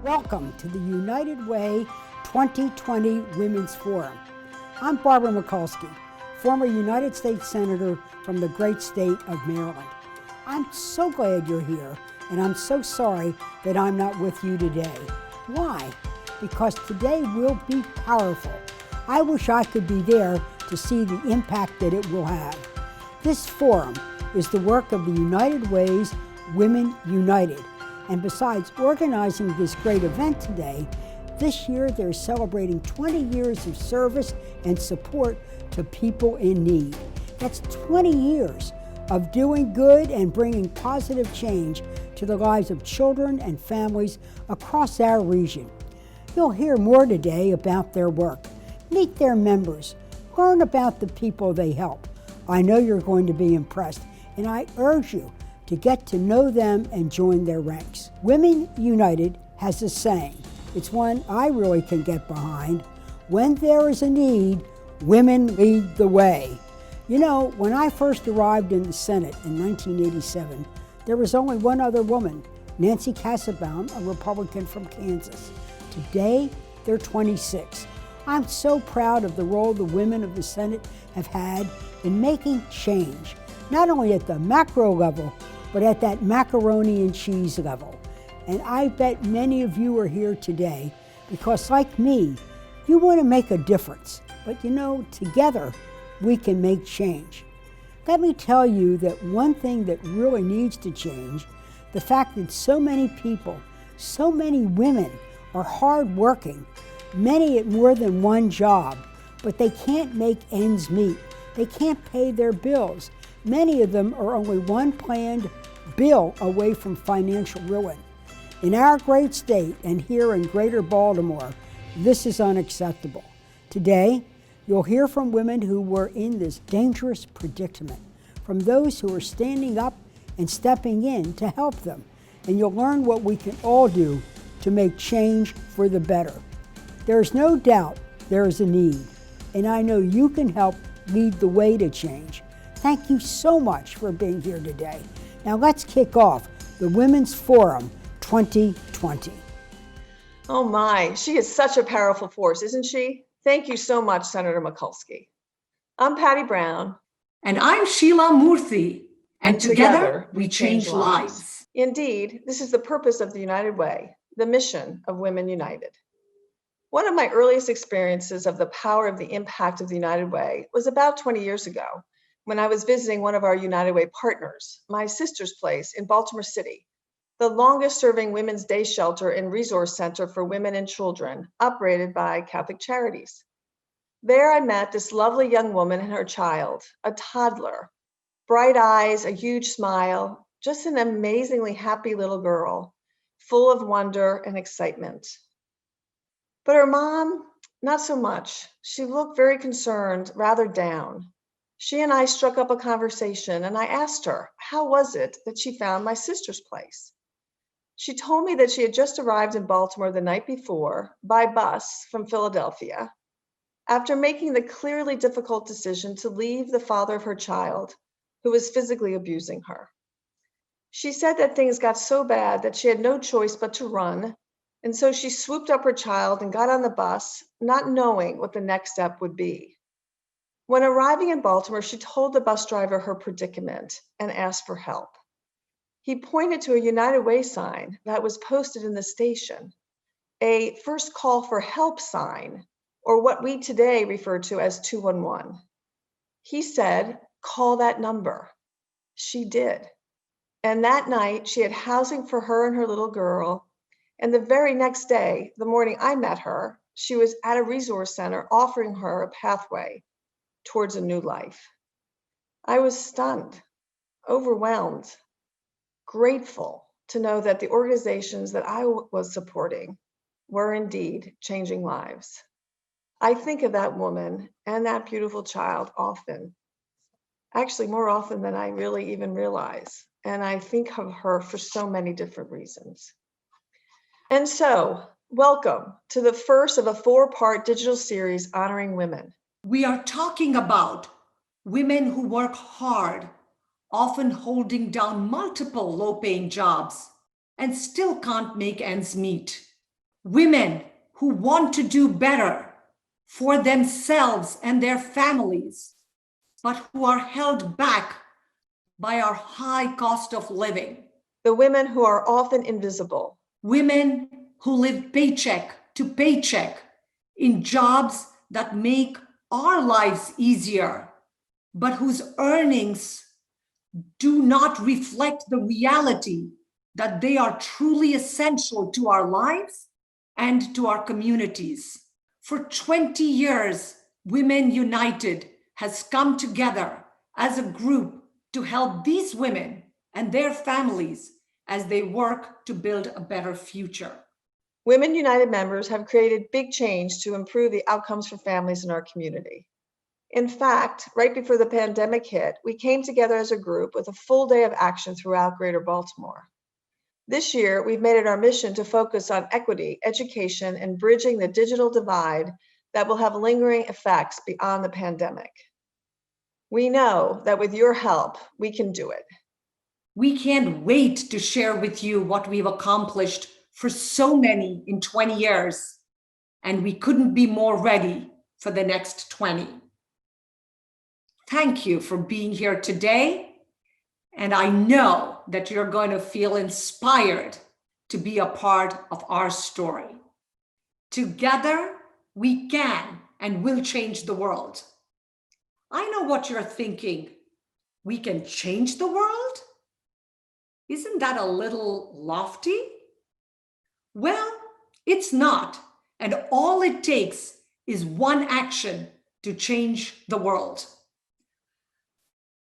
Welcome to the United Way 2020 Women's Forum. I'm Barbara Mikulski, former United States Senator from the great state of Maryland. I'm so glad you're here, and I'm so sorry that I'm not with you today. Why? Because today will be powerful. I wish I could be there to see the impact that it will have. This forum is the work of the United Way's Women United. And besides organizing this great event today, this year they're celebrating 20 years of service and support to people in need. That's 20 years of doing good and bringing positive change to the lives of children and families across our region. You'll hear more today about their work, meet their members, learn about the people they help. I know you're going to be impressed, and I urge you to get to know them and join their ranks. Women United has a saying. It's one I really can get behind. When there is a need, women lead the way. You know, when I first arrived in the Senate in 1987, there was only one other woman, Nancy Kassebaum, a Republican from Kansas. Today, there are 26. I'm so proud of the role the women of the Senate have had in making change, not only at the macro level, but at that macaroni and cheese level. And I bet many of you are here today because, like me, you want to make a difference. But you know, together, we can make change. Let me tell you that one thing that really needs to change, the fact that so many people, so many women are hardworking, many at more than one job, but they can't make ends meet. They can't pay their bills. Many of them are only one planned bill away from financial ruin. In our great state and here in Greater Baltimore, this is unacceptable. Today, you'll hear from women who were in this dangerous predicament, from those who are standing up and stepping in to help them, and you'll learn what we can all do to make change for the better. There's no doubt there is a need, and I know you can help lead the way to change. Thank you so much for being here today. Now let's kick off the Women's Forum 2020. Oh my, she is such a powerful force, isn't she? Thank you so much, Senator Mikulski. I'm Patty Brown. And I'm Sheila Murthy. And together we change lives. Indeed, this is the purpose of the United Way, the mission of Women United. One of my earliest experiences of the power of the impact of the United Way was about 20 years ago, when I was visiting one of our United Way partners, my sister's place in Baltimore City, the longest serving women's day shelter and resource center for women and children operated by Catholic Charities. There I met this lovely young woman and her child, a toddler, bright eyes, a huge smile, just an amazingly happy little girl, full of wonder and excitement. But her mom, not so much. She looked very concerned, rather down. She and I struck up a conversation, and I asked her, how was it that she found my sister's place? She told me that she had just arrived in Baltimore the night before by bus from Philadelphia, after making the clearly difficult decision to leave the father of her child, who was physically abusing her. She said that things got so bad that she had no choice but to run, and so she swooped up her child and got on the bus, not knowing what the next step would be. When arriving in Baltimore, she told the bus driver her predicament and asked for help. He pointed to a United Way sign that was posted in the station, a first call for help sign, or what we today refer to as 211. He said, call that number. She did. And that night, she had housing for her and her little girl. And the very next day, the morning I met her, she was at a resource center offering her a pathway towards a new life. I was stunned, overwhelmed, grateful to know that the organizations that I was supporting were indeed changing lives. I think of that woman and that beautiful child often, actually more often than I really even realize. And I think of her for so many different reasons. And so, welcome to the first of a 4-part digital series honoring women. We are talking about women who work hard, often holding down multiple low-paying jobs, and still can't make ends meet. women who want to do better for themselves and their families, but who are held back by our high cost of living. The women who are often invisible. Women who live paycheck to paycheck in jobs that make our lives easier, but whose earnings do not reflect the reality that they are truly essential to our lives and to our communities. For 20 years, Women United has come together as a group to help these women and their families as they work to build a better future. Women United members have created big change to improve the outcomes for families in our community. In fact, right before the pandemic hit, we came together as a group with a full day of action throughout Greater Baltimore. This year, we've made it our mission to focus on equity, education, and bridging the digital divide that will have lingering effects beyond the pandemic. We know that with your help, we can do it. We can't wait to share with you what we've accomplished for so many in 20 years, and we couldn't be more ready for the next 20. Thank you for being here today, and I know that you're going to feel inspired to be a part of our story. Together, we can and will change the world. I know what you're thinking. We can change the world? Isn't that a little lofty? Well, it's not, and all it takes is one action to change the world.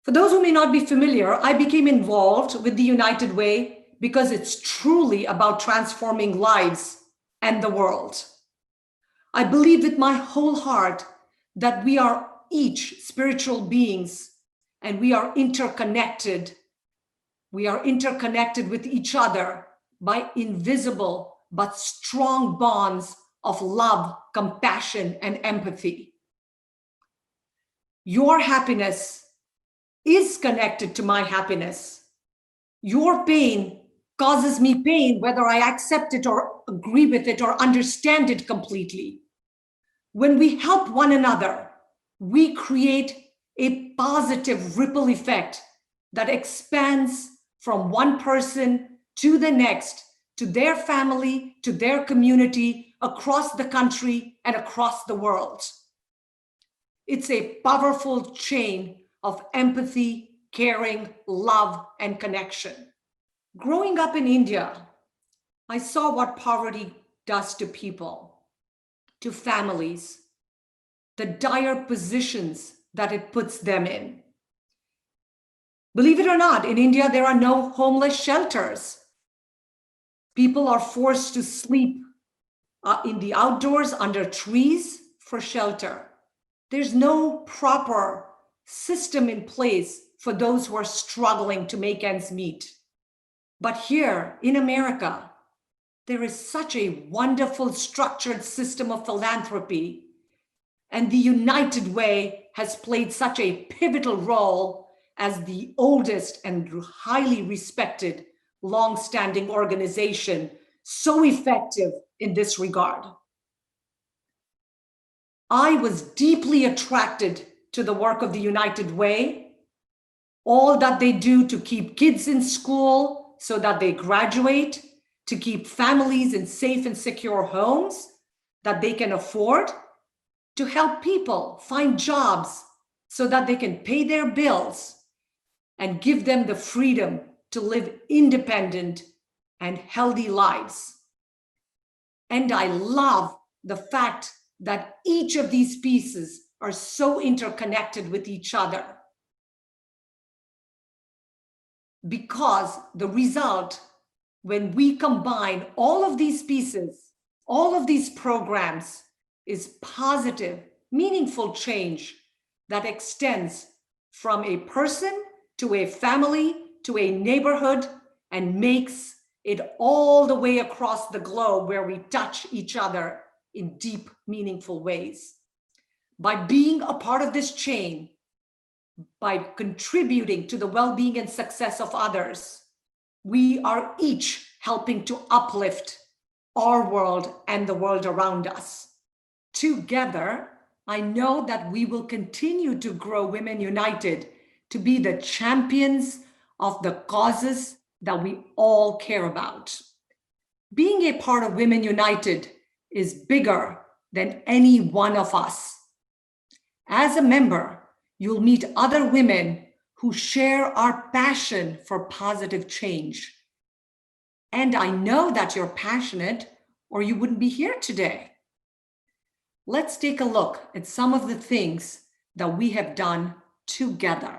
For those who may not be familiar, I became involved with the United Way because it's truly about transforming lives and the world. I believe with my whole heart that we are each spiritual beings and we are interconnected. We are interconnected with each other by invisible but strong bonds of love, compassion, and empathy. Your happiness is connected to my happiness. Your pain causes me pain, whether I accept it or agree with it or understand it completely. When we help one another, we create a positive ripple effect that expands from one person to the next, to their family, to their community, across the country and across the world. It's a powerful chain of empathy, caring, love, and connection. Growing up in India, I saw what poverty does to people, to families, the dire positions that it puts them in. Believe it or not, in India, there are no homeless shelters. People are forced to sleep in the outdoors under trees for shelter. There's no proper system in place for those who are struggling to make ends meet. But here in America, there is such a wonderful structured system of philanthropy, and the United Way has played such a pivotal role as the oldest and highly respected, long-standing organization, so effective in this regard. I was deeply attracted to the work of the United Way, all that they do to keep kids in school so that they graduate, to keep families in safe and secure homes that they can afford, to help people find jobs so that they can pay their bills and give them the freedom to live independent and healthy lives. And I love the fact that each of these pieces are so interconnected with each other, because the result, when we combine all of these pieces, all of these programs, is positive, meaningful change that extends from a person to a family to a neighborhood and makes it all the way across the globe, where we touch each other in deep, meaningful ways. By being a part of this chain, by contributing to the well-being and success of others, we are each helping to uplift our world and the world around us. Together, I know that we will continue to grow Women United to be the champions of the causes that we all care about. Being a part of Women United is bigger than any one of us. As a member, you'll meet other women who share our passion for positive change. And I know that you're passionate, or you wouldn't be here today. Let's take a look at some of the things that we have done together.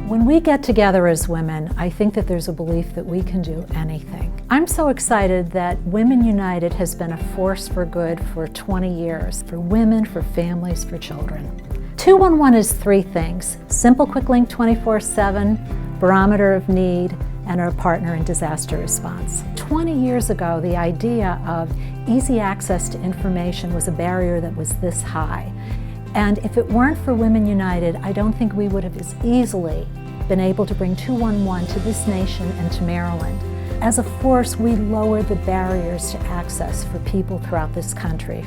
When we get together as women, I think that there's a belief that we can do anything. I'm so excited that Women United has been a force for good for 20 years, for women, for families, for children. 211 is three things: simple quick link 24/7, barometer of need, and our partner in disaster response. 20 years ago, the idea of easy access to information was a barrier that was this high. And if it weren't for Women United, I don't think we would have as easily been able to bring 211 to this nation and to Maryland. As a force, we lowered the barriers to access for people throughout this country.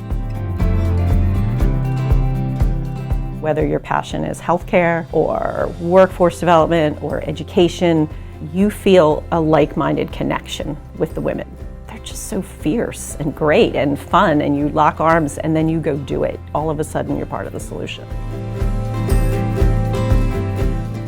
Whether your passion is healthcare or workforce development or education, you feel a like-minded connection with the women. They're just so fierce and great and fun, and you lock arms and then you go do it. All of a sudden, you're part of the solution.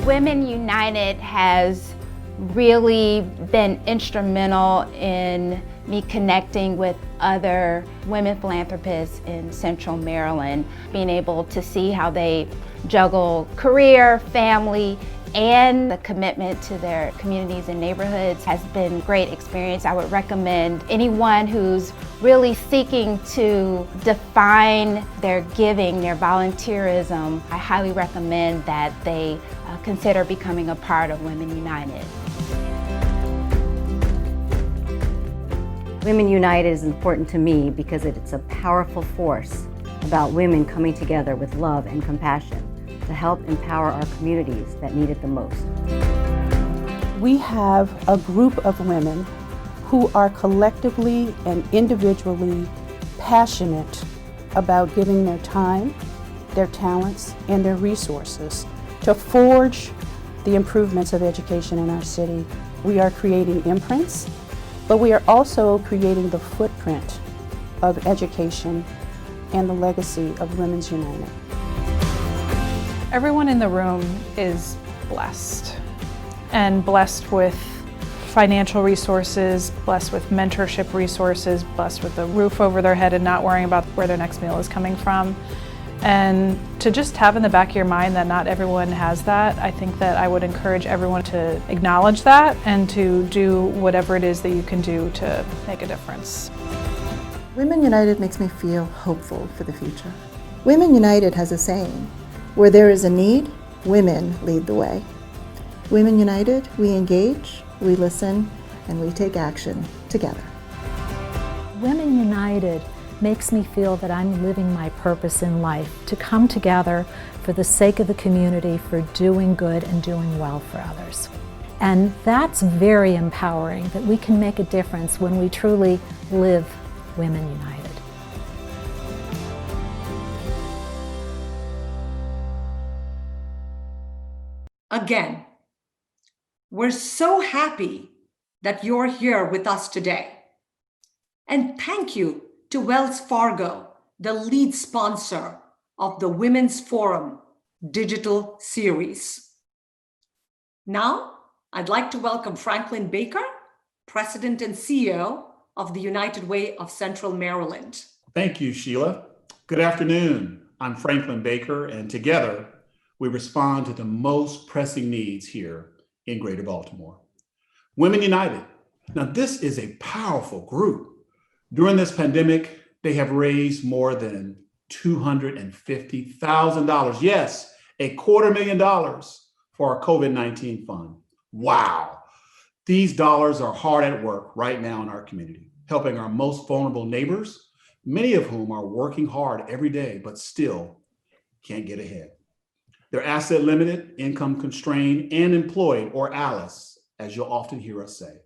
Women United has really been instrumental in me connecting with other women philanthropists in Central Maryland, being able to see how they juggle career, family, and the commitment to their communities and neighborhoods has been a great experience. I would recommend anyone who's really seeking to define their giving, their volunteerism, I highly recommend that they consider becoming a part of Women United. Women United is important to me because it's a powerful force about women coming together with love and compassion to help empower our communities that need it the most. We have a group of women who are collectively and individually passionate about giving their time, their talents, and their resources to forge the improvements of education in our city. We are creating imprints, but we are also creating the footprint of education and the legacy of Women's United. Everyone in the room is blessed, and blessed with financial resources, blessed with mentorship resources, blessed with a roof over their head and not worrying about where their next meal is coming from. And to just have in the back of your mind that not everyone has that, I think that I would encourage everyone to acknowledge that and to do whatever it is that you can do to make a difference. Women United makes me feel hopeful for the future. Women United has a saying, where there is a need, women lead the way. Women United, we engage, we listen, and we take action together. Women United makes me feel that I'm living my purpose in life, to come together for the sake of the community, for doing good and doing well for others. And that's very empowering, that we can make a difference when we truly live Women United. Again, we're so happy that you're here with us today. And thank you to Wells Fargo, the lead sponsor of the Women's Forum digital series. Now, I'd like to welcome Franklin Baker, President and CEO of the United Way of Central Maryland. Thank you, Sheila. Good afternoon. I'm Franklin Baker, and together we respond to the most pressing needs here in Greater Baltimore. Women United. Now, this is a powerful group. During this pandemic, they have raised more than $250,000. Yes, $250,000 for our COVID-19 fund. Wow. These dollars are hard at work right now in our community, helping our most vulnerable neighbors, many of whom are working hard every day, but still can't get ahead. They're asset limited, income constrained, and employed, or ALICE, as you'll often hear us say.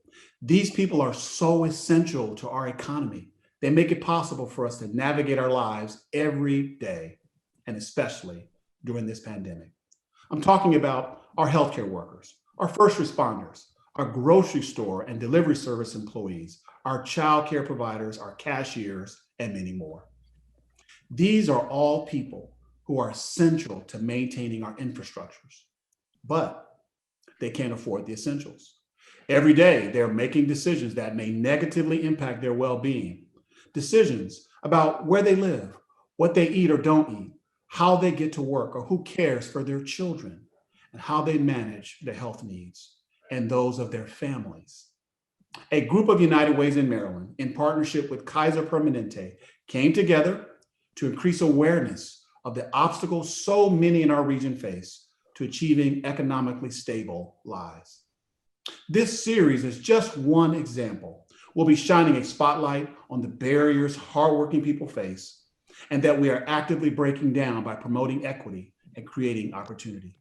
These people are so essential to our economy. They make it possible for us to navigate our lives every day, and especially during this pandemic. I'm talking about our healthcare workers, our first responders, our grocery store and delivery service employees, our childcare providers, our cashiers, and many more. These are all people who are essential to maintaining our infrastructures, but they can't afford the essentials. Every day, they're making decisions that may negatively impact their well-being. Decisions about where they live, what they eat or don't eat, how they get to work, or who cares for their children, and how they manage their health needs and those of their families. A group of United Ways in Maryland, in partnership with Kaiser Permanente, came together to increase awareness of the obstacles so many in our region face to achieving economically stable lives. This series is just one example. We'll be shining a spotlight on the barriers hardworking people face and that we are actively breaking down by promoting equity and creating opportunity.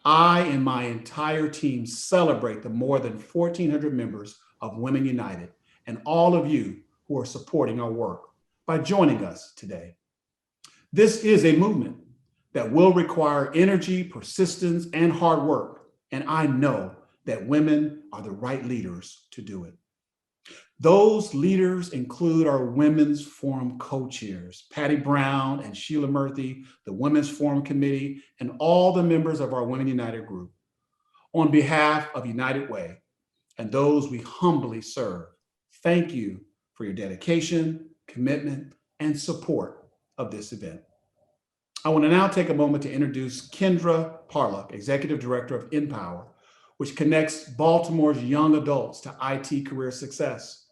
I and my entire team celebrate the more than 1,400 members of Women United and all of you who are supporting our work by joining us today. This is a movement that will require energy, persistence, and hard work, and I know that women are the right leaders to do it. Those leaders include our Women's Forum co-chairs, Patty Brown and Sheila Murphy, the Women's Forum Committee, and all the members of our Women United group. On behalf of United Way and those we humbly serve, thank you for your dedication, commitment, and support of this event. I want to now take a moment to introduce Kendra Parlock, Executive Director of NPower, which connects Baltimore's young adults to IT career success.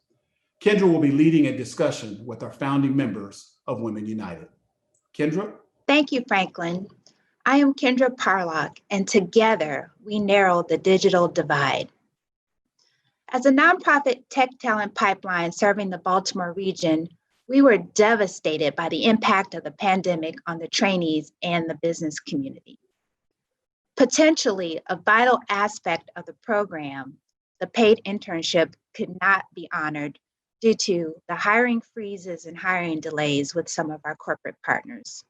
Kendra will be leading a discussion with our founding members of Women United. Kendra? Thank you, Franklin. I am Kendra Parlock, and together we narrow the digital divide. As a nonprofit tech talent pipeline serving the Baltimore region, we were devastated by the impact of the pandemic on the trainees and the business community. Potentially a vital aspect of the program, the paid internship could not be honored due to the hiring freezes and hiring delays with some of our corporate partners.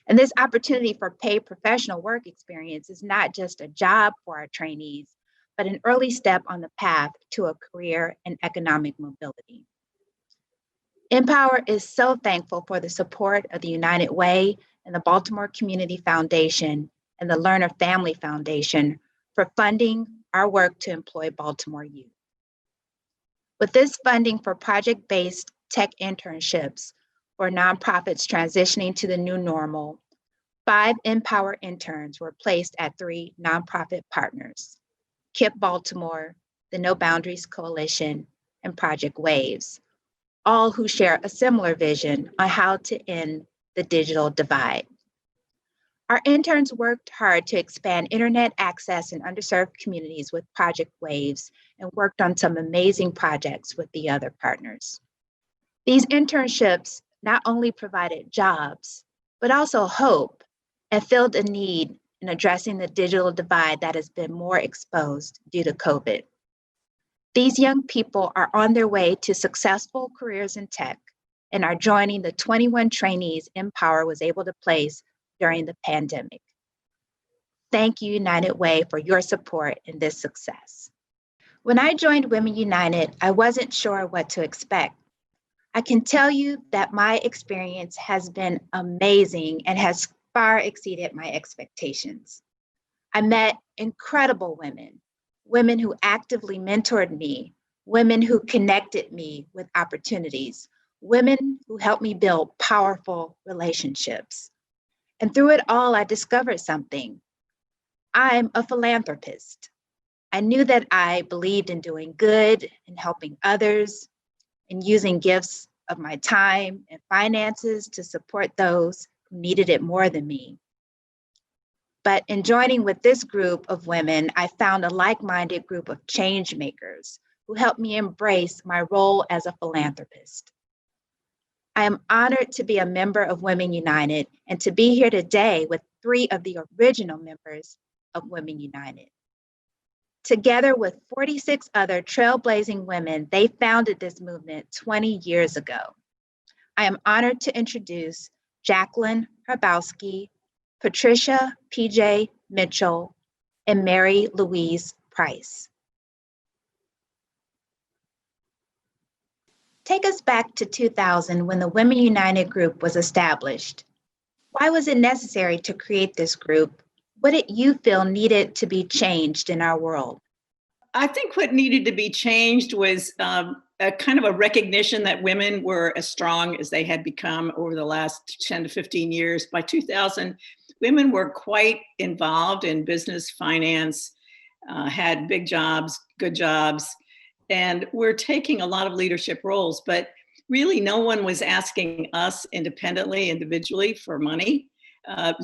And this opportunity for paid professional work experience is not just a job for our trainees, but an early step on the path to a career and economic mobility. NPower is so thankful for the support of the United Way and the Baltimore Community Foundation and the Learner Family Foundation for funding our work to employ Baltimore youth. With this funding for project-based tech internships for nonprofits transitioning to the new normal, 5 NPower interns were placed at 3 nonprofit partners, KIPP Baltimore, the No Boundaries Coalition, and Project Waves, all who share a similar vision on how to end the digital divide. Our interns worked hard to expand internet access in underserved communities with Project Waves and worked on some amazing projects with the other partners. These internships not only provided jobs, but also hope and filled a need in addressing the digital divide that has been more exposed due to COVID. These young people are on their way to successful careers in tech and are joining the 21 trainees NPower was able to place during the pandemic. Thank you, United Way, for your support in this success. When I joined Women United, I wasn't sure what to expect. I can tell you that my experience has been amazing and has far exceeded my expectations. I met incredible women, women who actively mentored me, women who connected me with opportunities, women who helped me build powerful relationships. And through it all, I discovered something. I'm a philanthropist. I knew that I believed in doing good and helping others and using gifts of my time and finances to support those who needed it more than me. But in joining with this group of women, I found a like-minded group of change makers who helped me embrace my role as a philanthropist. I am honored to be a member of Women United and to be here today with 3 of the original members of Women United. Together with 46 other trailblazing women, they founded this movement 20 years ago. I am honored to introduce Jacqueline Hrabowski, Patricia P.J. Mitchell, and Mary Louise Preis. Take us back to 2000 when the Women United group was established. Why was it necessary to create this group? What did you feel needed to be changed in our world? I think what needed to be changed was a kind of a recognition that women were as strong as they had become over the last 10 to 15 years. By 2000, women were quite involved in business, finance, had big jobs, good jobs, and we're taking a lot of leadership roles, but really no one was asking us independently, individually for money.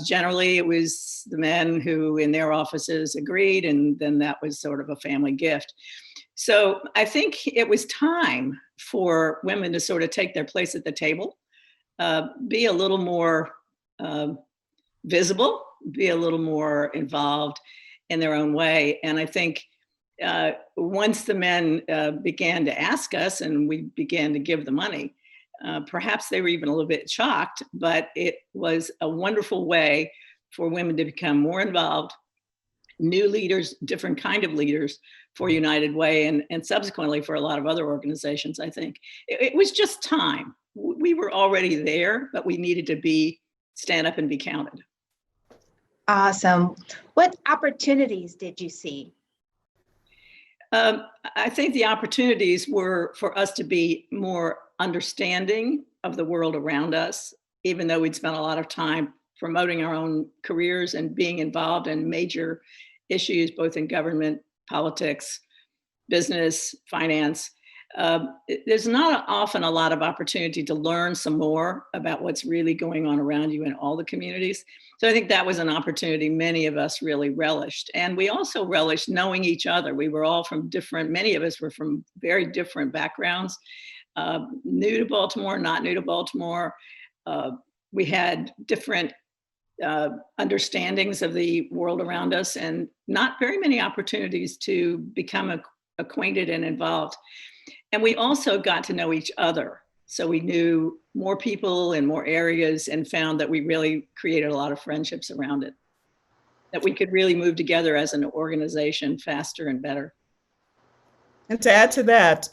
Generally, it was the men who in their offices agreed, and then that was sort of a family gift. So I think it was time for women to sort of take their place at the table, be a little more visible, be a little more involved in their own way. And I think once the men began to ask us and we began to give the money, perhaps they were even a little bit shocked, but it was a wonderful way for women to become more involved, new leaders, different kind of leaders for United Way, and subsequently for a lot of other organizations, I think. It was just time. We were already there, but we needed to stand up and be counted. Awesome. What opportunities did you see? I think the opportunities were for us to be more understanding of the world around us, even though we'd spent a lot of time promoting our own careers and being involved in major issues, both in government, politics, business, finance. There's not often a lot of opportunity to learn some more about what's really going on around you in all the communities. So I think that was an opportunity many of us really relished. And we also relished knowing each other. We were all from many of us were from very different backgrounds, new to Baltimore, not new to Baltimore. We had different understandings of the world around us and not very many opportunities to become acquainted and involved. And we also got to know each other. So we knew more people in more areas and found that we really created a lot of friendships around it, that we could really move together as an organization faster and better. And to add to that,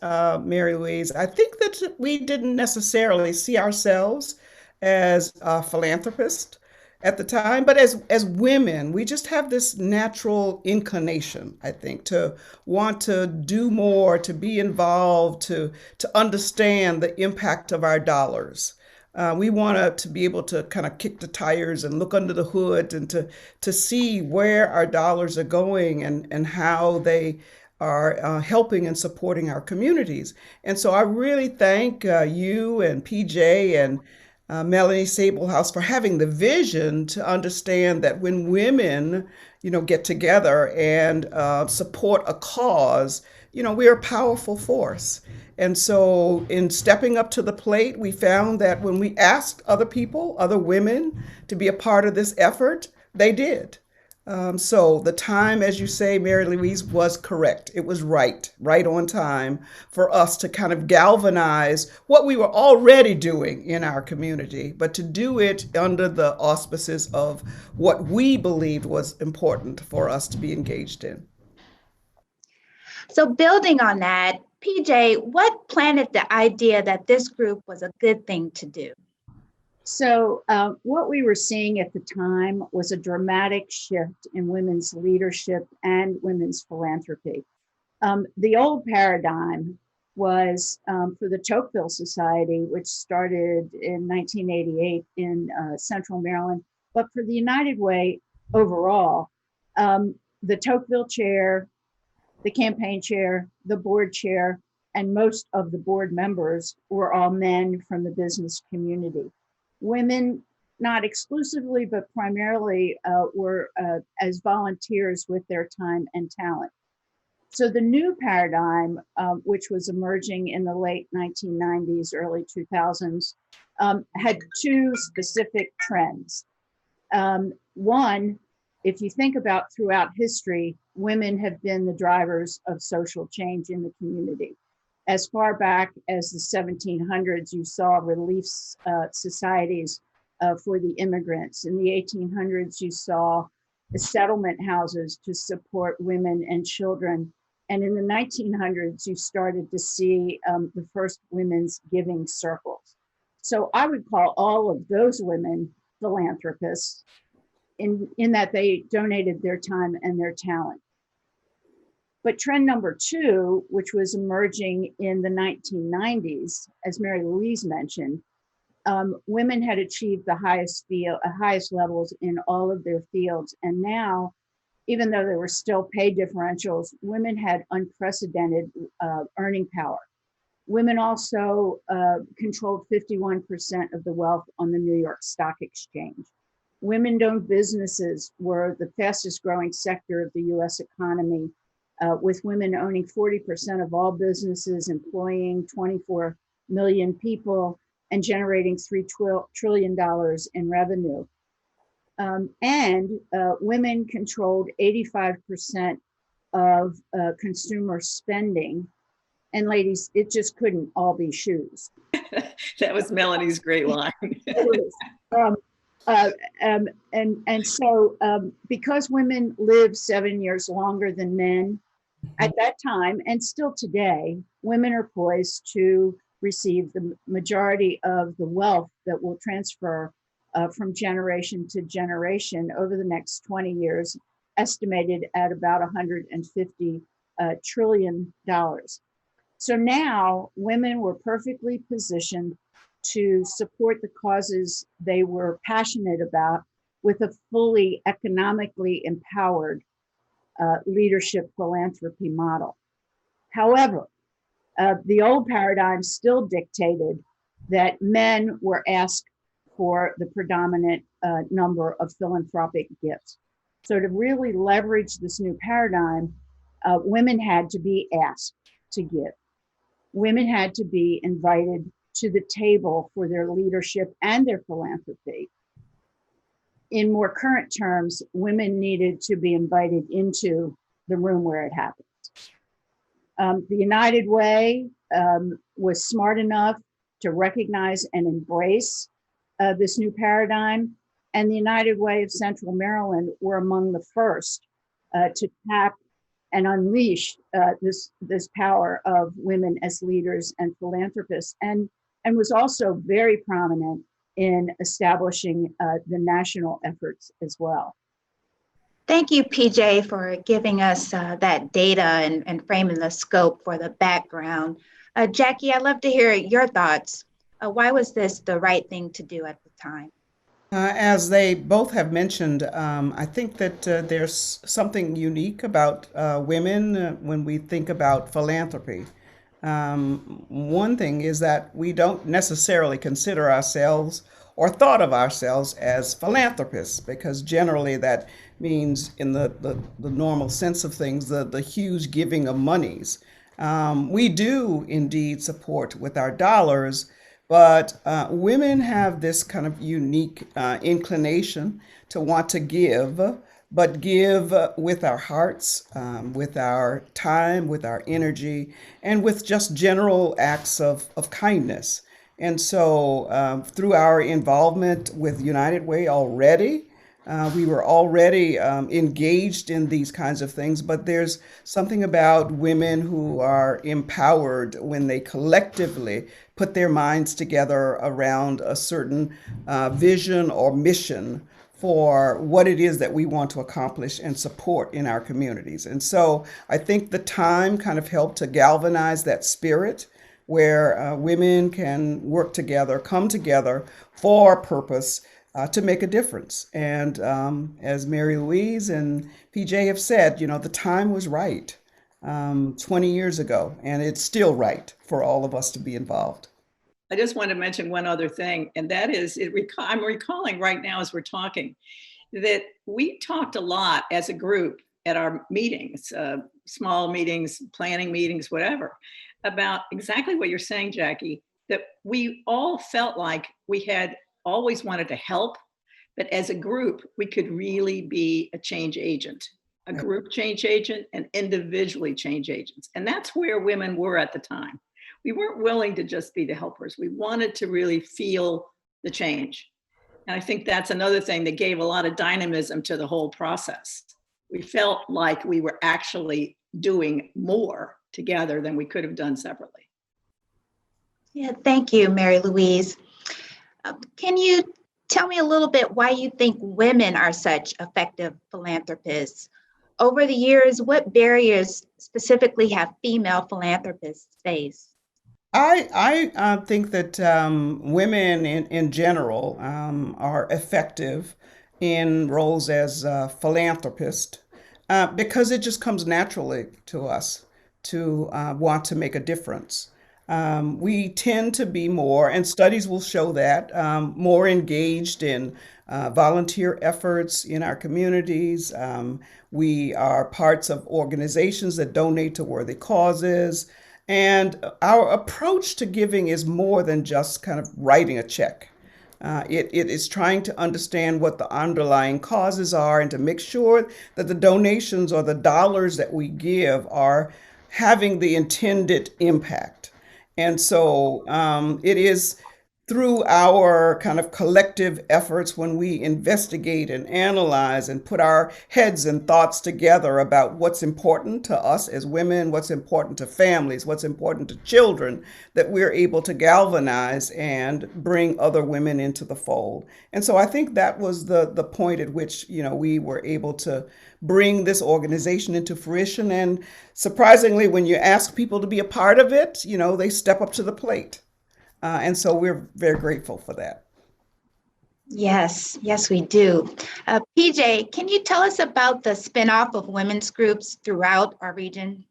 Mary Louise, I think that we didn't necessarily see ourselves as a philanthropist at the time, but as women, we just have this natural inclination, I think, to want to do more, to be involved, to understand the impact of our dollars. We want to be able to kind of kick the tires and look under the hood and to see where our dollars are going and how they are helping and supporting our communities. And so I really thank you and PJ and Melanie Sablehouse for having the vision to understand that when women, get together and support a cause, we're a powerful force. And so in stepping up to the plate, we found that when we asked other people, other women, to be a part of this effort, they did. So the time, as you say, Mary Louise, was correct. It was right on time for us to kind of galvanize what we were already doing in our community, but to do it under the auspices of what we believed was important for us to be engaged in. So building on that, PJ, what planted the idea that this group was a good thing to do? So what we were seeing at the time was a dramatic shift in women's leadership and women's philanthropy. The old paradigm was for the Tocqueville Society, which started in 1988 in Central Maryland, but for the United Way overall, the Tocqueville chair, the campaign chair, the board chair, and most of the board members were all men from the business community. Women, not exclusively, but primarily were as volunteers with their time and talent. So the new paradigm, which was emerging in the late 1990s, early 2000s, had two specific trends. One, if you think about throughout history, women have been the drivers of social change in the community. As far back as the 1700s, you saw relief societies for the immigrants. In the 1800s, you saw the settlement houses to support women and children. And in the 1900s, you started to see the first women's giving circles. So I would call all of those women philanthropists in that they donated their time and their talent. But trend number two, which was emerging in the 1990s, as Mary Louise mentioned, women had achieved the highest levels in all of their fields. And now, even though there were still pay differentials, women had unprecedented earning power. Women also controlled 51% of the wealth on the New York Stock Exchange. Women-owned businesses were the fastest growing sector of the US economy, with women owning 40% of all businesses, employing 24 million people, and generating $3 trillion in revenue. And women controlled 85% of consumer spending. And ladies, it just couldn't all be shoes. That was Melanie's great line. And so because women live 7 years longer than men, at that time, and still today, women are poised to receive the majority of the wealth that will transfer from generation to generation over the next 20 years, estimated at about $150 trillion. So now women were perfectly positioned to support the causes they were passionate about with a fully economically empowered leadership philanthropy model. However, the old paradigm still dictated that men were asked for the predominant number of philanthropic gifts. So to really leverage this new paradigm, women had to be asked to give. Women had to be invited to the table for their leadership and their philanthropy. In more current terms, women needed to be invited into the room where it happened. The United Way was smart enough to recognize and embrace this new paradigm, and the United Way of Central Maryland were among the first to tap and unleash this power of women as leaders and philanthropists, and was also very prominent in establishing the national efforts as well. Thank you, PJ, for giving us that data and framing the scope for the background. Jackie, I'd love to hear your thoughts. Why was this the right thing to do at the time? As they both have mentioned, I think that there's something unique about women when we think about philanthropy. One thing is that we don't necessarily consider ourselves or thought of ourselves as philanthropists, because generally that means, in the normal sense of things, the huge giving of monies. We do indeed support with our dollars, but women have this kind of unique inclination to want to give, but give with our hearts, with our time, with our energy, and with just general acts of kindness. And so through our involvement with United Way already, we were already engaged in these kinds of things, but there's something about women who are empowered when they collectively put their minds together around a certain vision or mission for what it is that we want to accomplish and support in our communities. And so I think the time kind of helped to galvanize that spirit, where women can work together, come together for a purpose to make a difference. And as Mary Louise and PJ have said, you know, the time was right 20 years ago, and it's still right for all of us to be involved. I just want to mention one other thing, and that is, I'm recalling right now as we're talking, that we talked a lot as a group at our meetings, small meetings, planning meetings, whatever, about exactly what you're saying, Jackie, that we all felt like we had always wanted to help, but as a group, we could really be a change agent, a group change agent and individually change agents. And that's where women were at the time. We weren't willing to just be the helpers. We wanted to really feel the change. And I think that's another thing that gave a lot of dynamism to the whole process. We felt like we were actually doing more together than we could have done separately. Yeah, thank you, Mary Louise. Can you tell me a little bit why you think women are such effective philanthropists? Over the years, what barriers specifically have female philanthropists faced? I think that women in general are effective in roles as philanthropists because it just comes naturally to us to want to make a difference. We tend to be more, and studies will show that, more engaged in volunteer efforts in our communities. We are parts of organizations that donate to worthy causes. And our approach to giving is more than just kind of writing a check. It is trying to understand what the underlying causes are and to make sure that the donations or the dollars that we give are having the intended impact. And so it is through our kind of collective efforts when we investigate and analyze and put our heads and thoughts together about what's important to us as women, what's important to families, what's important to children, that we're able to galvanize and bring other women into the fold. And so I think that was the point at which, we were able to bring this organization into fruition. And surprisingly, when you ask people to be a part of it, they step up to the plate. And so we're very grateful for that. Yes, we do. PJ, can you tell us about the spinoff of women's groups throughout our region?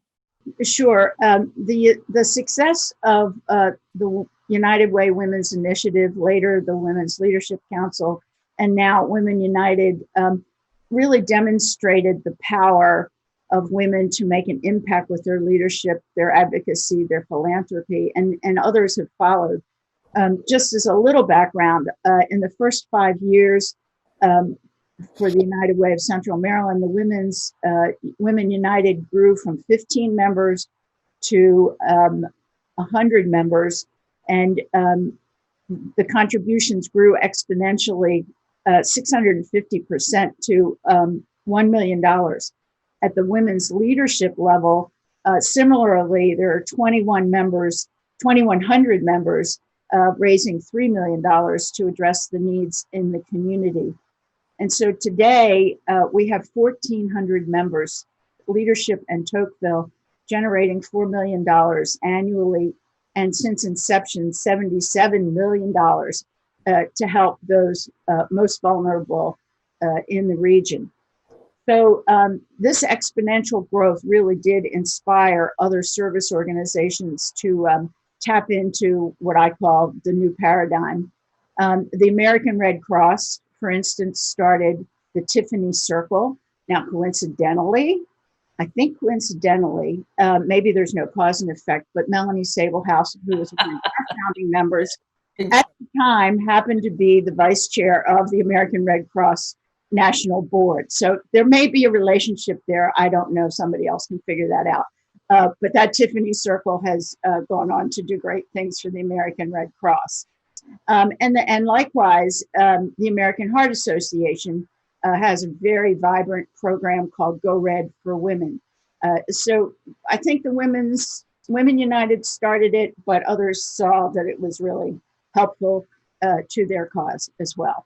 Sure. The success of the United Way Women's Initiative, later the Women's Leadership Council, and now Women United really demonstrated the power of women to make an impact with their leadership, their advocacy, their philanthropy, and others have followed. Just as a little background, in the first 5 years for the United Way of Central Maryland, the Women United grew from 15 members to 100 members, and the contributions grew exponentially, 650% to $1 million. At the women's leadership level, similarly, there are 2,100 members raising $3 million to address the needs in the community. And so today we have 1,400 members, leadership and Tocqueville, generating $4 million annually. And since inception, $77 million to help those most vulnerable in the region. So this exponential growth really did inspire other service organizations to tap into what I call the new paradigm. The American Red Cross, for instance, started the Tiffany Circle. Now, coincidentally, maybe there's no cause and effect, but Melanie Sablehouse, who was one of our founding members, at the time happened to be the vice chair of the American Red Cross National Board. So there may be a relationship there. I don't know. Somebody else can figure that out. But that Tiffany Circle has gone on to do great things for the American Red Cross. And likewise, the American Heart Association has a very vibrant program called Go Red for Women. So I think the Women United started it, but others saw that it was really helpful to their cause as well.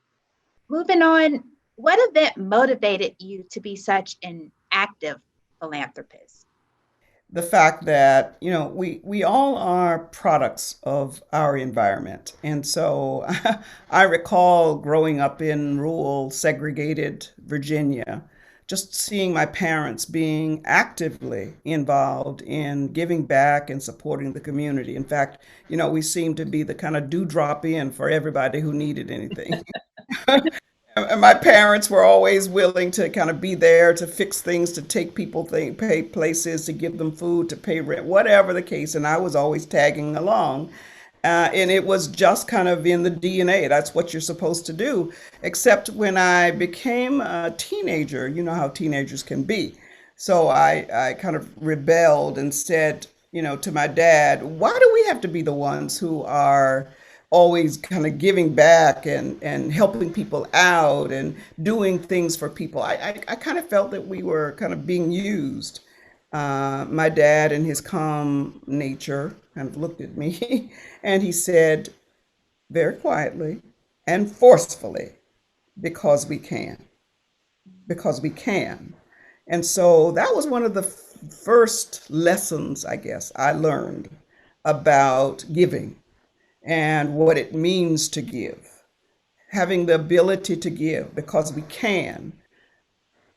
Moving on, what event motivated you to be such an active philanthropist? The fact that, we all are products of our environment. And so I recall growing up in rural, segregated Virginia, just seeing my parents being actively involved in giving back and supporting the community. In fact, we seemed to be the kind of dewdrop in for everybody who needed anything. And my parents were always willing to kind of be there to fix things, to take people, pay places, to give them food, to pay rent, whatever the case. And I was always tagging along. And it was just kind of in the DNA. That's what you're supposed to do. Except when I became a teenager, you know how teenagers can be. So I kind of rebelled and said, to my dad, why do we have to be the ones who are always kind of giving back and helping people out and doing things for people? I kind of felt that we were kind of being used. My dad, in his calm nature, kind of looked at me and he said very quietly and forcefully, because we can. Because we can. And so that was one of the first lessons, I guess, I learned about giving and what it means to give, having the ability to give because we can.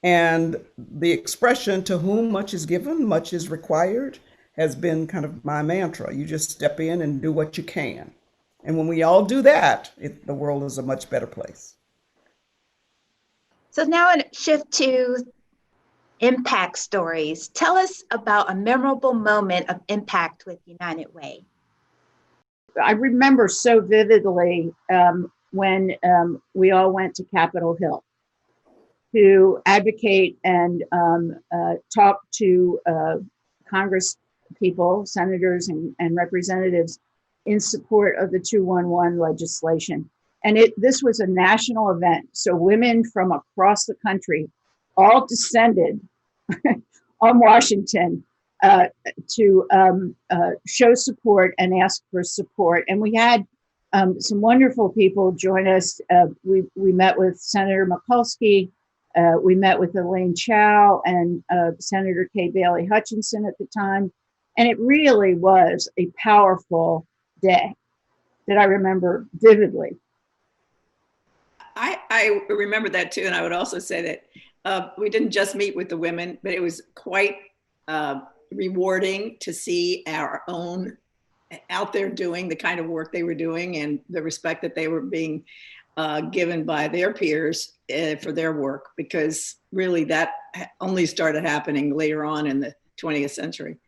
And the expression, to whom much is given, much is required, has been kind of my mantra. You just step in and do what you can. And when we all do that, the world is a much better place. So now I shift to impact stories. Tell us about a memorable moment of impact with United Way. I remember so vividly when we all went to Capitol Hill to advocate and talk to Congress people, senators and representatives in support of the 211 legislation. And this was a national event. So women from across the country all descended on Washington to show support and ask for support. And we had some wonderful people join us. We met with Senator Mikulski. We met with Elaine Chao and Senator Kay Bailey Hutchinson at the time. And it really was a powerful day that I remember vividly. I remember that too. And I would also say that we didn't just meet with the women, but it was quite rewarding to see our own out there doing the kind of work they were doing and the respect that they were being given by their peers for their work, because really that only started happening later on in the 20th century.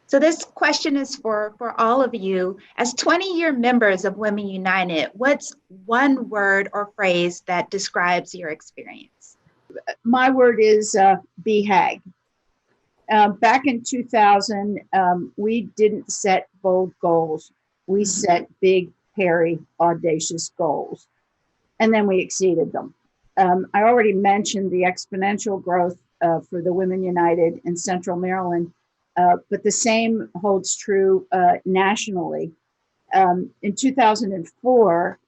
So this question is for all of you. As 20-year members of Women United, what's one word or phrase that describes your experience? My word is BHAG. Back in 2000, we didn't set bold goals. We set big, hairy, audacious goals. And then we exceeded them. I already mentioned the exponential growth for the Women United in Central Maryland, but the same holds true nationally. In 2004,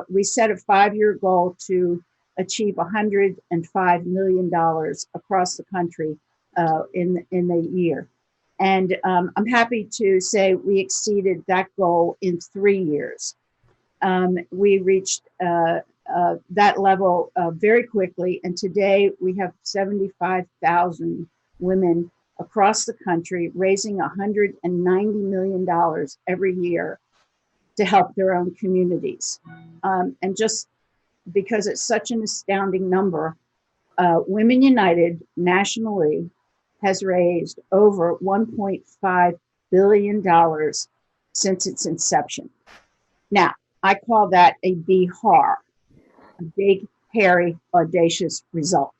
we set a 5-year goal to achieve $105 million across the country in the year. And I'm happy to say we exceeded that goal in 3 years. We reached that level very quickly. And today we have 75,000 women across the country raising $190 million every year to help their own communities. And just because it's such an astounding number, Women United nationally has raised over $1.5 billion since its inception. Now, I call that a BHAR, a big, hairy, audacious result.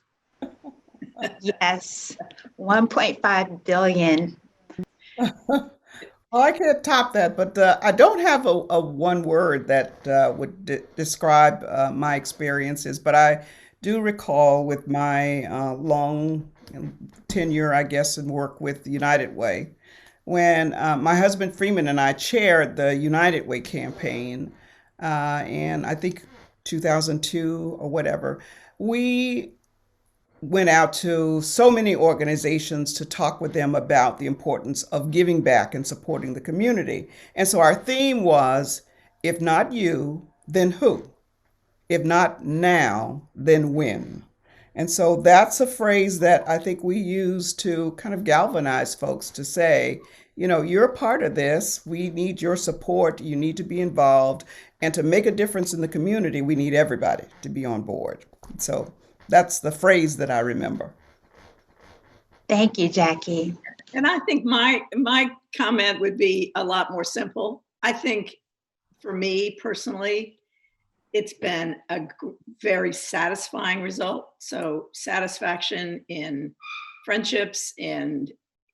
Yes, 1.5 billion. Oh, I could top that, but I don't have a one word that would describe my experiences, but I do recall with my long tenure, I guess, and work with the United Way, when my husband Freeman and I chaired the United Way campaign, and I think 2002 or whatever, we went out to so many organizations to talk with them about the importance of giving back and supporting the community. And so our theme was, if not you, then who? If not now, then when? And so that's a phrase that I think we use to kind of galvanize folks to say, you're a part of this. We need your support. You need to be involved. And to make a difference in the community, we need everybody to be on board. So that's the phrase that I remember. Thank you, Jackie. And I think my comment would be a lot more simple. I think For me personally, it's been a very satisfying result. So satisfaction in friendships and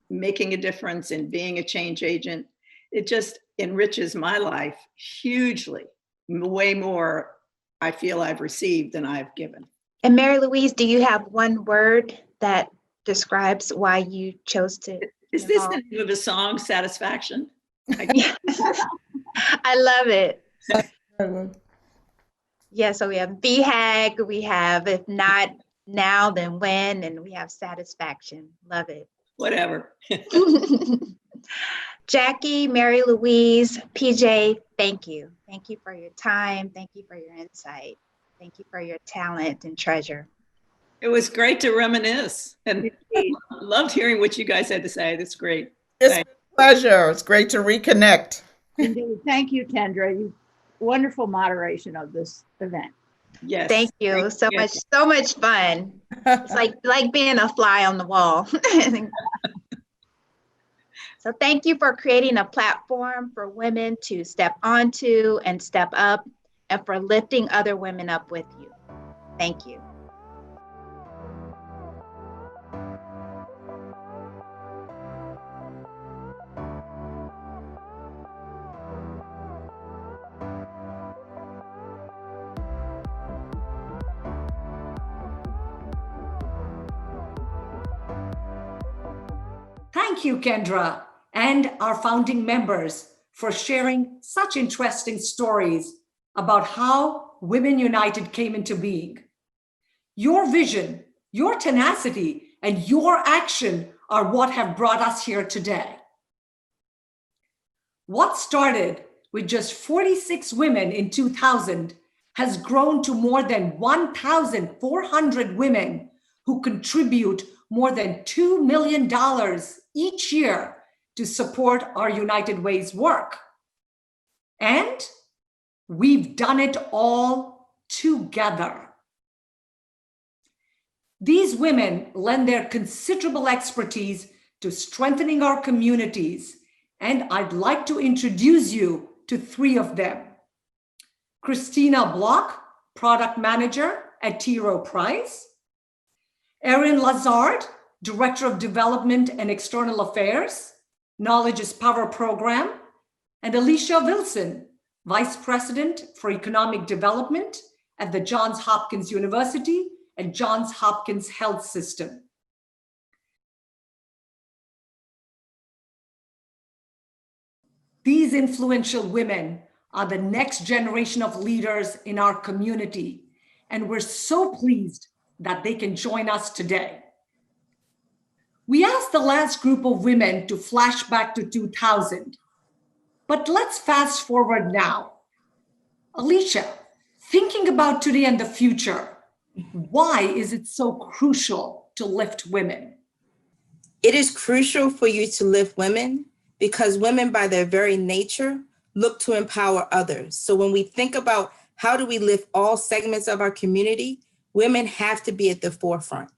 making a difference and being a change agent, it just enriches my life hugely, way more I feel I've received than I've given. And Mary Louise, do you have one word that describes why you chose to? Is this the name of a song, Satisfaction? I love it. Yeah, so we have BHAG, we have if not now, then when, and we have satisfaction. Love it. Whatever. Jackie, Mary Louise, PJ, thank you. Thank you for your time. Thank you for your insight. Thank you for your talent and treasure. It was great to reminisce and loved hearing what you guys had to say. That's great. It's a pleasure. It's great to reconnect. Indeed. Thank you, Kendra. You wonderful moderation of this event. Yes. Thank you. So much fun. It's like being a fly on the wall. So thank you for creating a platform for women to step onto and step up, and for lifting other women up with you. Thank you. Thank you, Kendra, and our founding members for sharing such interesting stories about how Women United came into being. Your vision, your tenacity, and your action are what have brought us here today. What started with just 46 women in 2000 has grown to more than 1,400 women who contribute more than $2 million each year to support our United Way's work. And we've done it all together. These women lend their considerable expertise to strengthening our communities, and I'd like to introduce you to three of them. Christina Block, Product Manager at T. Rowe Preis. Eryn Lessard, Director of Development and External Affairs, Knowledge is Power Program, and Alicia Wilson, Vice President for Economic Development at the Johns Hopkins University and Johns Hopkins Health System. These influential women are the next generation of leaders in our community, and we're so pleased that they can join us today. We asked the last group of women to flash back to 2000, but let's fast forward now. Alicia, thinking about today and the future, why is it so crucial to lift women? It is crucial for you to lift women because women by their very nature look to empower others. So when we think about how do we lift all segments of our community, women have to be at the forefront.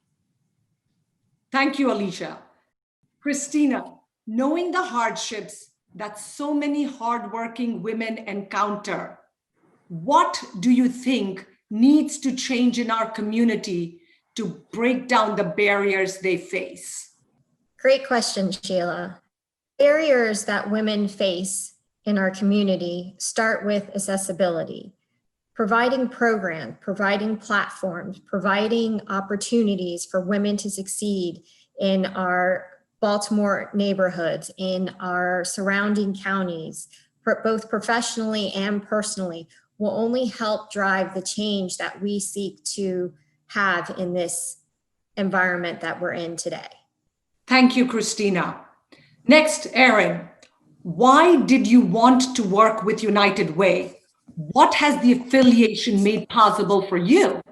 Thank you, Alicia. Christina, knowing the hardships that so many hardworking women encounter, what do you think needs to change in our community to break down the barriers they face? Great question, Sheila. Barriers that women face in our community start with accessibility. Providing programs, providing platforms, providing opportunities for women to succeed in our Baltimore neighborhoods, in our surrounding counties, both professionally and personally, will only help drive the change that we seek to have in this environment that we're in today. Thank you, Christina. Next, Eryn, why did you want to work with United Way? What has the affiliation made possible for you?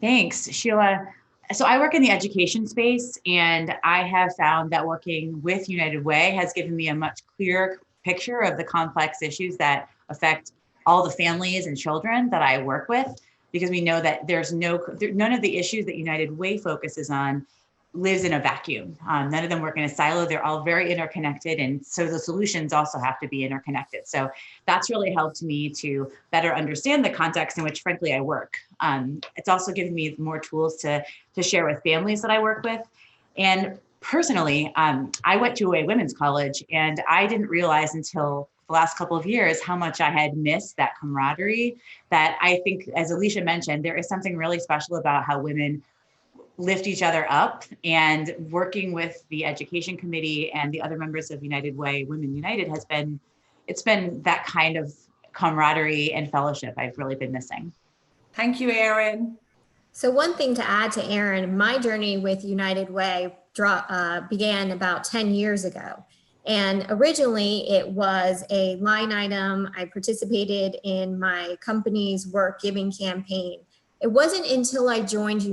Thanks, Sheila. So I work in the education space, and I have found that working with United Way has given me a much clearer picture of the complex issues that affect all the families and children that I work with, because we know that there's none of the issues that United Way focuses on lives in a vacuum. None of them work in a silo. They're all very interconnected. And so the solutions also have to be interconnected. So that's really helped me to better understand the context in which, frankly, I work. It's also given me more tools to share with families that I work with. And personally, I went to a women's college, and I didn't realize until the last couple of years how much I had missed that camaraderie. That I think, as Alicia mentioned, there is something really special about how women lift each other up, and working with the education committee and the other members of United Way, Women United it's been that kind of camaraderie and fellowship I've really been missing. Thank you, Eryn. So one thing to add to Eryn, my journey with United Way began about 10 years ago. And originally it was a line item. I participated in my company's work giving campaign. It wasn't until I joined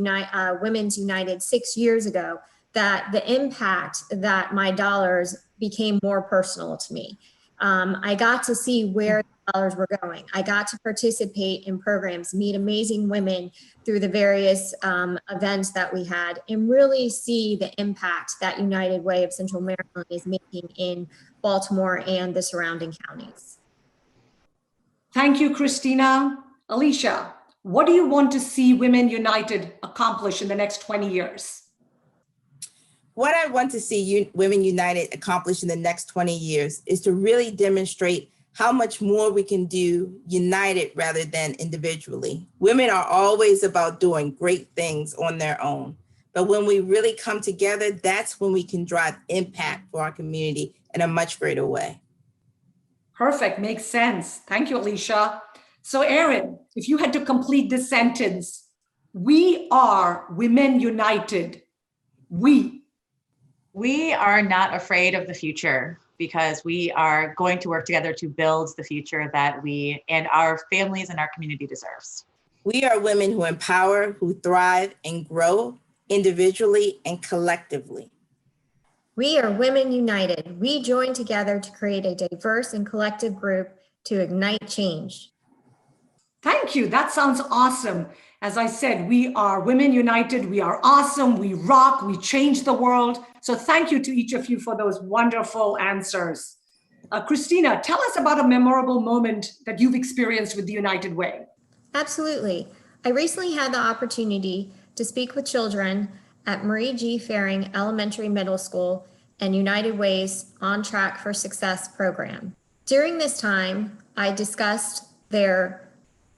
Women's United 6 years ago that the impact that my dollars became more personal to me. I got to see where the dollars were going. I got to participate in programs, meet amazing women through the various events that we had, and really see the impact that United Way of Central Maryland is making in Baltimore and the surrounding counties. Thank you, Christina. Alicia, what do you want to see Women United accomplish in the next 20 years? What I want to see Women United accomplish in the next 20 years is to really demonstrate how much more we can do united rather than individually. Women are always about doing great things on their own. But when we really come together, that's when we can drive impact for our community in a much greater way. Perfect, makes sense. Thank you, Alicia. So Eryn, if you had to complete this sentence, we are Women United. We are not afraid of the future, because we are going to work together to build the future that we and our families and our community deserves. We are women who empower, who thrive and grow individually and collectively. We are Women United. We join together to create a diverse and collective group to ignite change. Thank you. That sounds awesome. As I said, we are Women United. We are awesome. We rock. We change the world. So thank you to each of you for those wonderful answers. Christina, tell us about a memorable moment that you've experienced with the United Way. Absolutely. I recently had the opportunity to speak with children at Marie G. Faring Elementary Middle School and United Way's On Track for Success program. During this time, I discussed their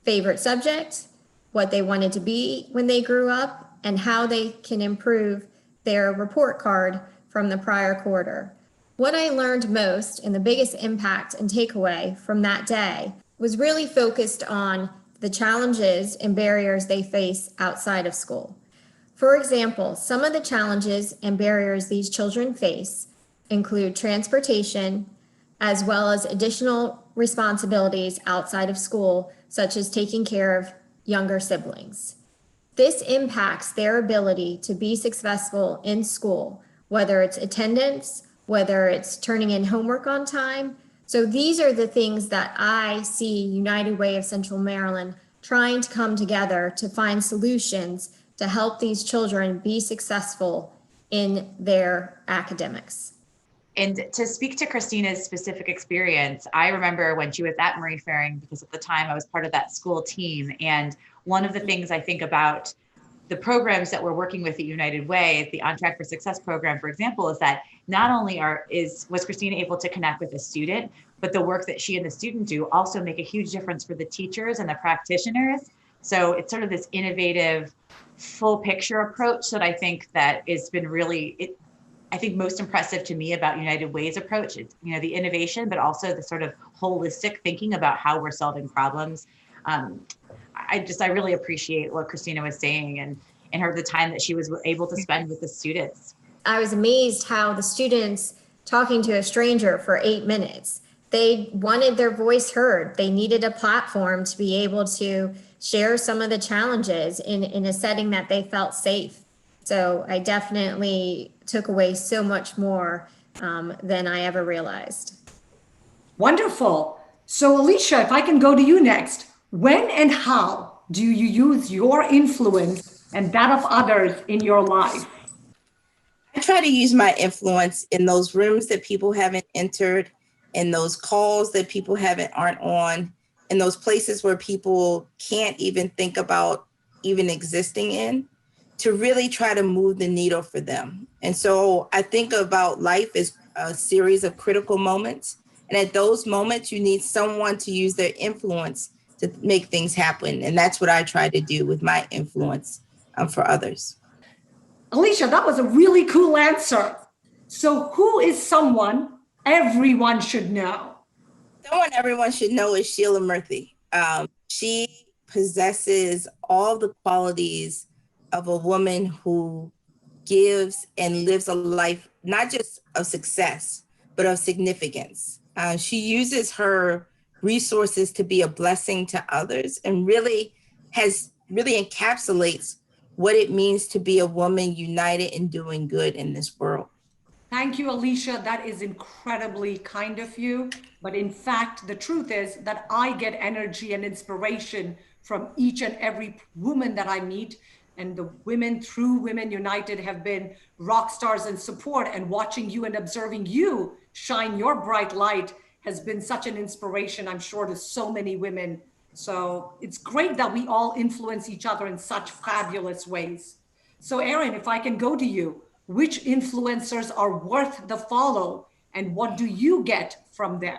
favorite subject, what they wanted to be when they grew up, and how they can improve their report card from the prior quarter. What I learned most and the biggest impact and takeaway from that day was really focused on the challenges and barriers they face outside of school. For example, some of the challenges and barriers these children face include transportation, as well as additional responsibilities outside of school, such as taking care of younger siblings. This impacts their ability to be successful in school, whether it's attendance, whether it's turning in homework on time. So these are the things that I see United Way of Central Maryland trying to come together to find solutions to help these children be successful in their academics. And to speak to Christina's specific experience, I remember when she was at Marie Faring, because at the time I was part of that school team. And one of the things I think about the programs that we're working with at United Way, the On Track for Success program, for example, is that not only was Christina able to connect with a student, but the work that she and the student do also make a huge difference for the teachers and the practitioners. So it's sort of this innovative, full picture approach that I think that has been really, I think most impressive to me about United Way's approach. It's, the innovation, but also the sort of holistic thinking about how we're solving problems. I really appreciate what Christina was saying and the time that she was able to spend with the students. I was amazed how the students talking to a stranger for 8 minutes, they wanted their voice heard. They needed a platform to be able to share some of the challenges in a setting that they felt safe. So I definitely took away so much more than I ever realized. Wonderful. So Alicia, if I can go to you next, when and how do you use your influence and that of others in your life? try to use my influence in those rooms that people haven't entered, in those calls that people aren't on, in those places where people can't even think about even existing in, to really try to move the needle for them. And so I think about life as a series of critical moments. And at those moments, you need someone to use their influence to make things happen. And that's what I try to do with my influence for others. Alicia, that was a really cool answer. So who is someone everyone should know? Someone everyone should know is Sheila Murphy. She possesses all the qualities of a woman who gives and lives a life, not just of success, but of significance. She uses her resources to be a blessing to others and really encapsulates what it means to be a woman united and doing good in this world. Thank you, Alicia. That is incredibly kind of you. But in fact, the truth is that I get energy and inspiration from each and every woman that I meet. And the women through Women United have been rock stars and support, and watching you and observing you shine your bright light has been such an inspiration, I'm sure, to so many women. So it's great that we all influence each other in such fabulous ways. So Eryn, if I can go to you, which influencers are worth the follow and what do you get from them?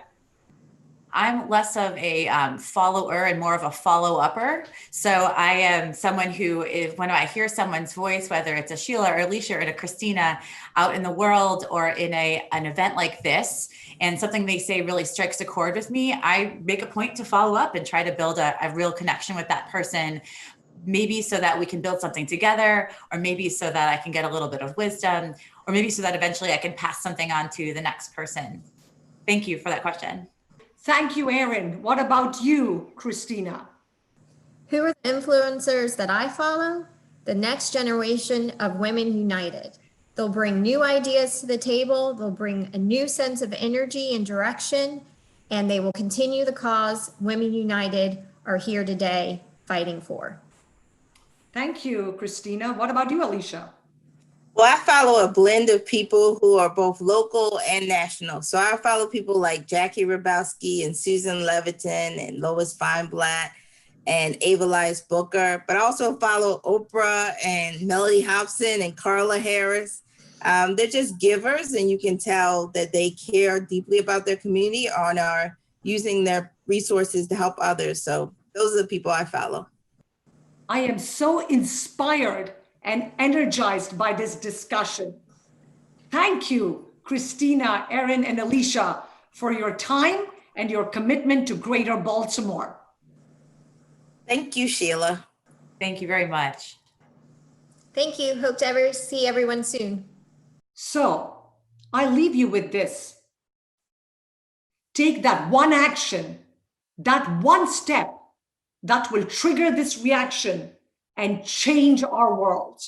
I'm less of a follower and more of a follow-upper. So I am someone who is, when I hear someone's voice, whether it's a Sheila or Alicia or a Christina out in the world or in an event like this, and something they say really strikes a chord with me, I make a point to follow up and try to build a real connection with that person, maybe so that we can build something together, or maybe so that I can get a little bit of wisdom, or maybe so that eventually I can pass something on to the next person. Thank you for that question. Thank you, Eryn. What about you, Christina? Who are the influencers that I follow? The next generation of Women United. They'll bring new ideas to the table. They'll bring a new sense of energy and direction, and they will continue the cause Women United are here today fighting for. Thank you, Christina. What about you, Alicia? Well, I follow a blend of people who are both local and national. So I follow people like Jackie Hrabowski and Susan Leviton and Lois Feinblatt and Ava Lies Booker, but I also follow Oprah and Melody Hobson and Carla Harris. They're just givers, and you can tell that they care deeply about their community and are using their resources to help others. So those are the people I follow. I am so inspired and energized by this discussion. Thank you, Christina, Eryn, and Alicia, for your time and your commitment to Greater Baltimore. Thank you, Sheila. Thank you very much. Thank you. Hope to see everyone soon. So I leave you with this. Take that one action, that one step that will trigger this reaction and change our world.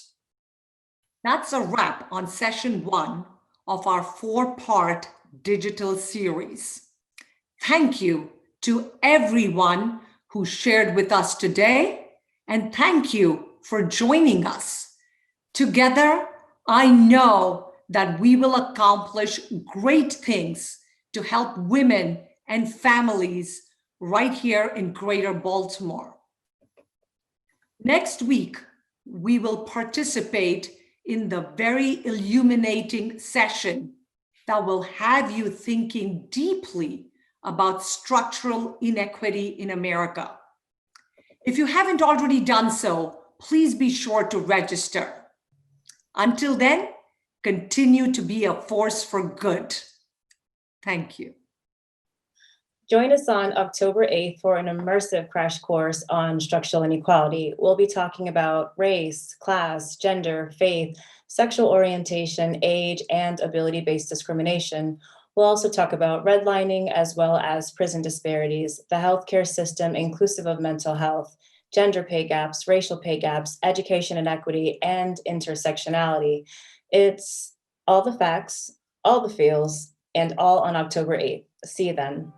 That's a wrap on session 1 of our 4-part digital series. Thank you to everyone who shared with us today, and thank you for joining us. Together, I know that we will accomplish great things to help women and families right here in Greater Baltimore. Next week, we will participate in the very illuminating session that will have you thinking deeply about structural inequity in America. If you haven't already done so, please be sure to register. Until then, continue to be a force for good. Thank you. Join us on October 8th for an immersive crash course on structural inequality. We'll be talking about race, class, gender, faith, sexual orientation, age, and ability-based discrimination. We'll also talk about redlining as well as prison disparities, the healthcare system inclusive of mental health, gender pay gaps, racial pay gaps, education inequity, and intersectionality. It's all the facts, all the feels, and all on October 8th. See you then.